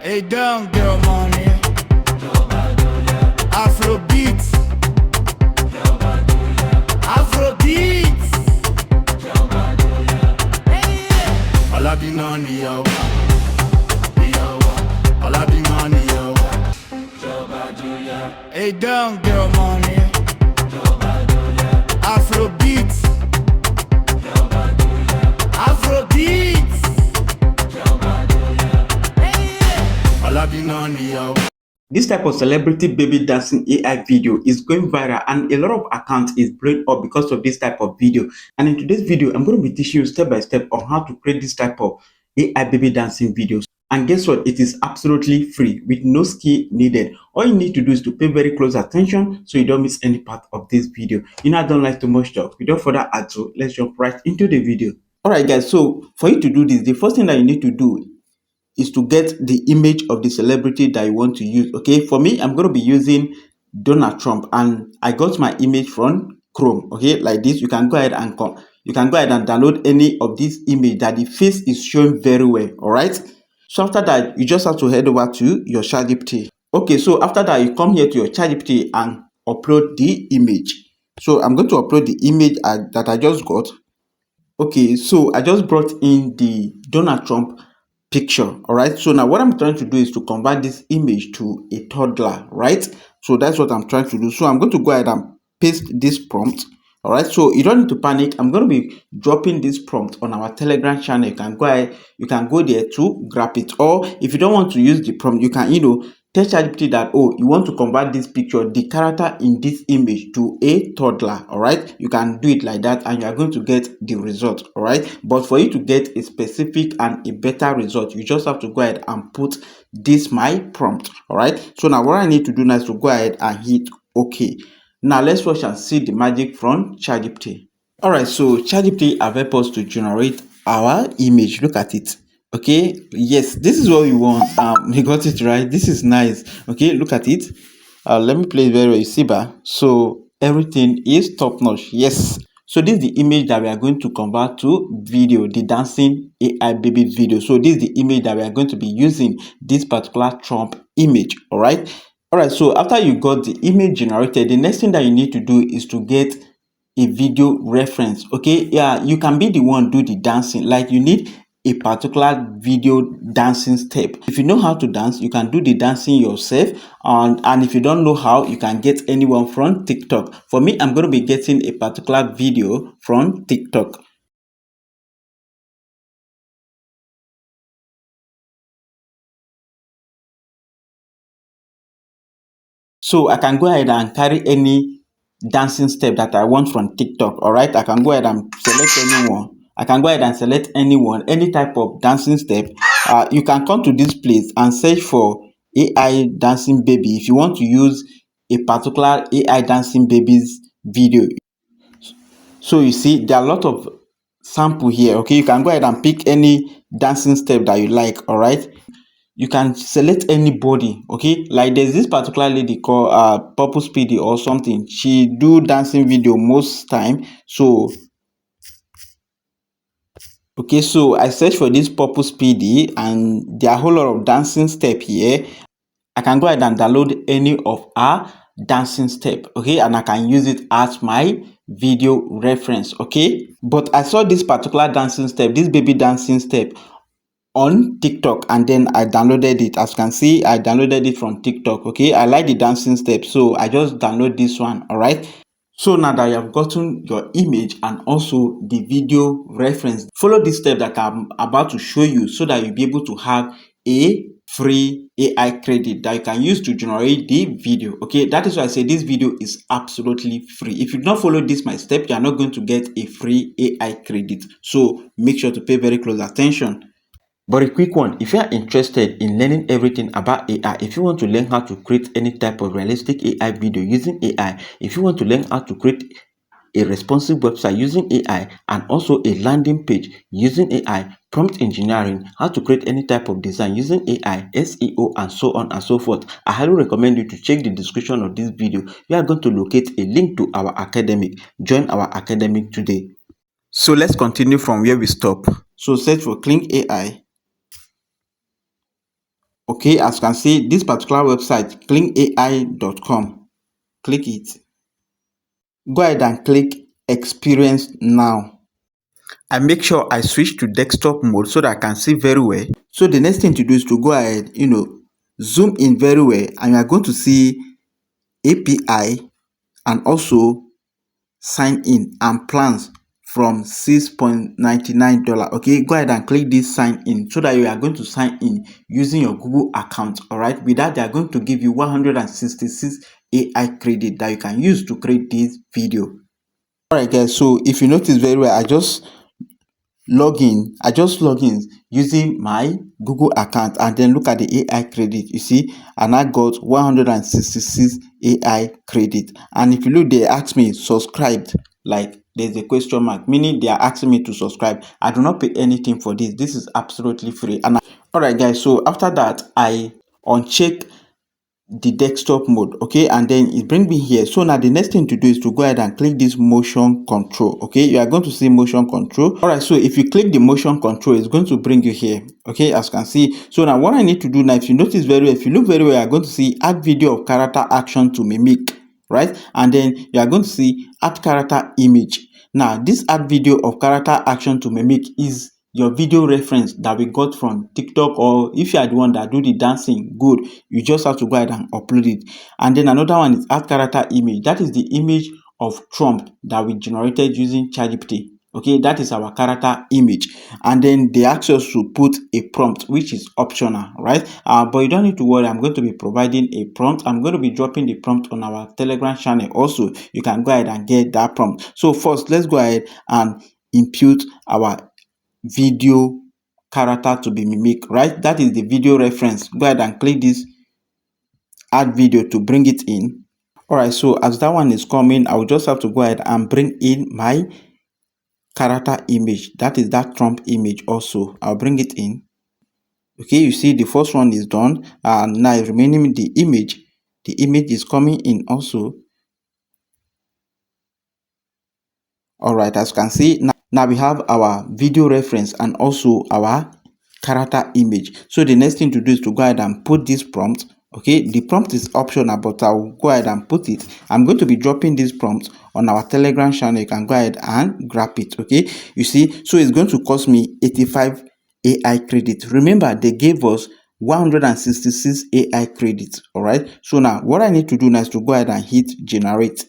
Hey down girl money. Afro beats. Afro beats. All I be money yo. All I be money yo. Hey down girl money. Afro beats. Afro beats. All I be money yo. This type of celebrity baby dancing AI video is going viral, and a lot of accounts is blowing up because of this type of video. And in today's video, I'm going to be teaching you step by step on how to create this type of AI baby dancing videos. And guess what? It is absolutely free with no skill needed. All you need to do is to pay very close attention so you don't miss any part of this video. You know, I don't like too much talk. Without further ado, let's jump right into the video. Alright guys, so for you to do this, the first thing that you need to do is to get the image of the celebrity that you want to use. Okay, for me, I'm going to be using Donald Trump, and I got my image from Chrome. Okay, like this. You can go ahead and download any of this image that the face is showing very well. All right, so after that, you just have to head over to your ChatGPT. Okay, so after that, you come here to your ChatGPT and upload the image. So I'm going to upload the image that I just got. Okay, so I just brought in the Donald Trump picture. All right, so now what I'm trying to do is to convert this image to a toddler, right? So that's what I'm trying to do. So I'm going to go ahead and paste this prompt. All right, so you don't need to panic. I'm going to be dropping this prompt on our Telegram channel. You can go ahead, you can go there to grab it, or if you don't want to use the prompt, you can tell ChatGPT that, oh, you want to convert this picture, the character in this image, to a toddler. All right, you can do it like that and you are going to get the result. All right, but for you to get a specific and a better result, you just have to go ahead and put this my prompt. All right, so now what I need to do now is to go ahead and hit OK. Now let's watch and see the magic from ChatGPT. All right, so ChatGPT have helped us to generate our image. Look at it. Okay, yes, this is what we want. We got it right. This is nice. Okay, look at it. Let me play it very well. You see, so everything is top notch. Yes, so this is the image that we are going to convert to video, the dancing AI baby video. So this is the image that we are going to be using, this particular Trump image. All right, so after you got the image generated, the next thing that you need to do is to get a video reference. Okay, yeah, you can be the one do the dancing. Like, you need a particular video dancing step. If you know how to dance, you can do the dancing yourself, and if you don't know how, you can get anyone from TikTok. For me, I'm going to be getting a particular video from TikTok. So I can go ahead and carry any dancing step that I want from TikTok. All right, I can go ahead and select anyone. Any type of dancing step. You can come to this place and search for AI dancing baby if you want to use a particular AI dancing baby's video. So you see, there are a lot of sample here. Okay, you can go ahead and pick any dancing step that you like. All right, you can select anybody. Okay, like there's this particular lady called Purple Speedy or something. She do dancing video most time. So okay, so I search for this Purple Speedy, and there are a whole lot of dancing step here. I can go ahead and download any of our dancing step. Okay, and I can use it as my video reference. Okay, but I saw this particular dancing step, this baby dancing step, on TikTok, and then I downloaded it. As you can see, I downloaded it from TikTok. Okay, I like the dancing step, so I just download this one. All right, so now that you have gotten your image and also the video reference, follow this step that I'm about to show you so that you'll be able to have a free AI credit that you can use to generate the video. Okay, that is why I say this video is absolutely free. If you do not follow this my step, you are not going to get a free AI credit. So make sure to pay very close attention. But a quick one, if you are interested in learning everything about AI, if you want to learn how to create any type of realistic AI video using AI, if you want to learn how to create a responsive website using AI, and also a landing page using AI, prompt engineering, how to create any type of design using AI, SEO, and so on and so forth, I highly recommend you to check the description of this video. You are going to locate a link to our academic. Join our academic today. So let's continue from where we stop. So search for Kling AI. Okay, as you can see, this particular website, klingai.com. Click it. Go ahead and click experience now. I make sure I switch to desktop mode so that I can see very well. So the next thing to do is to go ahead, zoom in very well, and you are going to see API and also sign in and plans from $6.99. Okay, go ahead and click this sign in so that you are going to sign in using your Google account. All right, with that, they are going to give you 166 AI credit that you can use to create this video. All right, guys, so if you notice very well, I just log in using my Google account, and then look at the AI credit. You see, and I got 166 AI credit. And if you look, they ask me subscribed, like there's a question mark, meaning they are asking me to subscribe. I do not pay anything for this. This is absolutely free. And all right, guys, so after that, I uncheck the desktop mode. Okay, and then it brings me here. So now the next thing to do is to go ahead and click this motion control. Okay, you are going to see motion control. All right, so if you click the motion control, it's going to bring you here. Okay, as you can see. So now what I need to do now, if you notice very well, if you look very well, you are going to see add video of character action to mimic, right? And then you are going to see add character image. Now this add video of character action to mimic is your video reference that we got from TikTok, or if you are the one that do the dancing, good, you just have to go ahead and upload it. And then another one is add character image. That is the image of Trump that we generated using ChatGPT. Okay, that is our character image. And then they ask us to put a prompt, which is optional, right? But you don't need to worry, I'm going to be providing a prompt. I'm going to be dropping the prompt on our Telegram channel also. You can go ahead and get that prompt. So first, let's go ahead and impute our video character to be mimic, right? That is the video reference. Go ahead and click this add video to bring it in. All right, so as that one is coming, I will just have to go ahead and bring in my character image. That is that Trump image also. I'll bring it in. Okay, you see the first one is done, and now remaining the image. The image is coming in also. All right, as you can see, now we have our video reference and also our character image. So the next thing to do is to go ahead and put this prompt. Okay, the prompt is optional, but I'll go ahead and put it. I'm going to be dropping this prompt on our Telegram channel. You can go ahead and grab it. Okay, you see, so it's going to cost me 85 AI credits. Remember, they gave us 166 AI credits. All right, so now what I need to do now is to go ahead and hit generate.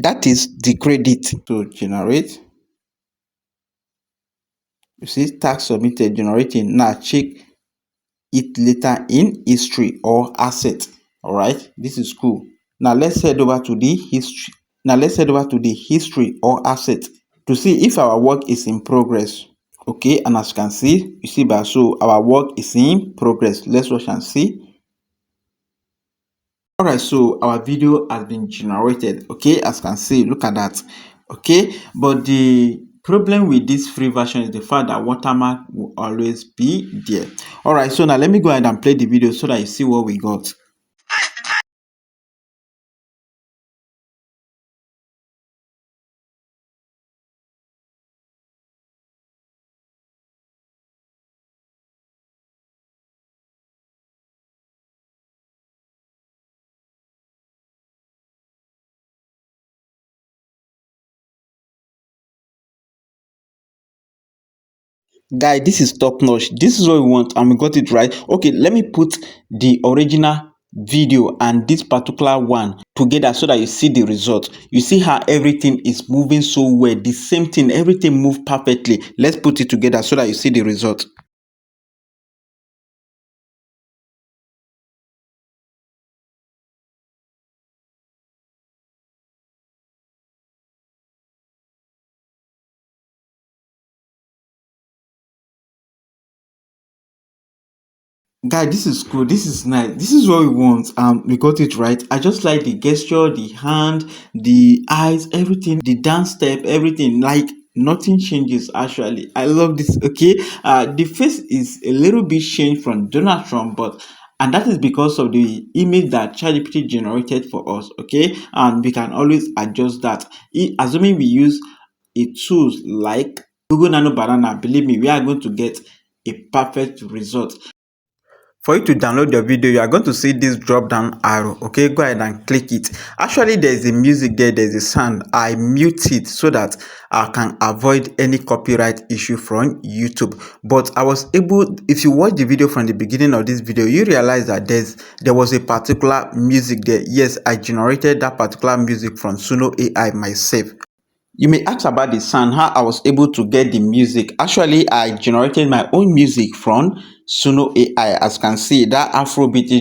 That is the credit to generate. You see task submitted, generating. Now check it later in history or asset. All right, this is cool. Now let's head over to the history. Or asset to see if our work is in progress. Okay, and as you can see, you see by so our work is in progress. Let's watch and see. All right, so our video has been generated. Okay, as you can see, look at that. Okay, but the problem with this free version is the fact that watermark will always be there. All right, so now let me go ahead and play the video so that you see what we got. Guy, this is top notch. This is what we want, and we got it right. Okay, let me put the original video and this particular one together so that you see the result. You see how everything is moving so well. The same thing, everything moved perfectly. Let's put it together so that you see the result. Guy, this is cool. This is nice. This is what we want. We got it right. I just like the gesture, the hand, the eyes, everything, the dance step, everything. Like nothing changes actually. I love this. Okay. The face is a little bit changed from Donald Trump, but and that is because of the image that ChatGPT generated for us. Okay, and we can always adjust that. Assuming we use a tools like Google Nano Banana, believe me, we are going to get a perfect result. For you to download your video, you are going to see this drop down arrow. Okay, go ahead and click it. Actually, there's a music there, there's a sound. I mute it so that I can avoid any copyright issue from YouTube. But I was able, if you watch the video from the beginning of this video, you realize that there was a particular music there. Yes, I generated that particular music from Suno AI myself. You may ask about the sound, how I was able to get the music. Actually, I generated my own music from Suno AI. As you can see, that Afrobeat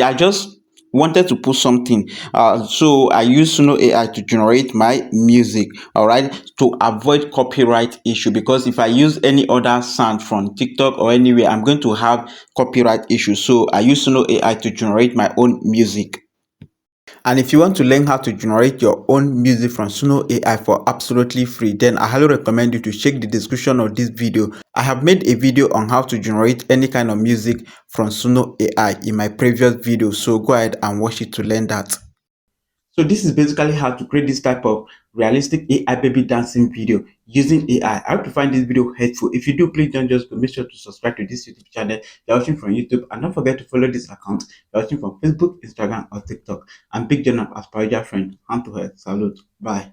I just wanted to put something. So I use Suno AI to generate my music. All right, to avoid copyright issue, because if I use any other sound from TikTok or anywhere, I'm going to have copyright issues. So I use Suno AI to generate my own music. And if you want to learn how to generate your own music from Suno AI for absolutely free, then I highly recommend you to check the description of this video. I have made a video on how to generate any kind of music from Suno AI in my previous video, so go ahead and watch it to learn that. So this is basically how to create this type of realistic AI baby dancing video using AI. I hope you find this video helpful. If you do, please don't just make sure to subscribe to this YouTube channel. You're watching from YouTube, and don't forget to follow this account. You're watching from Facebook, Instagram, or TikTok. I'm Big JohnAb as per your friend. Hand to head. Salute. Bye.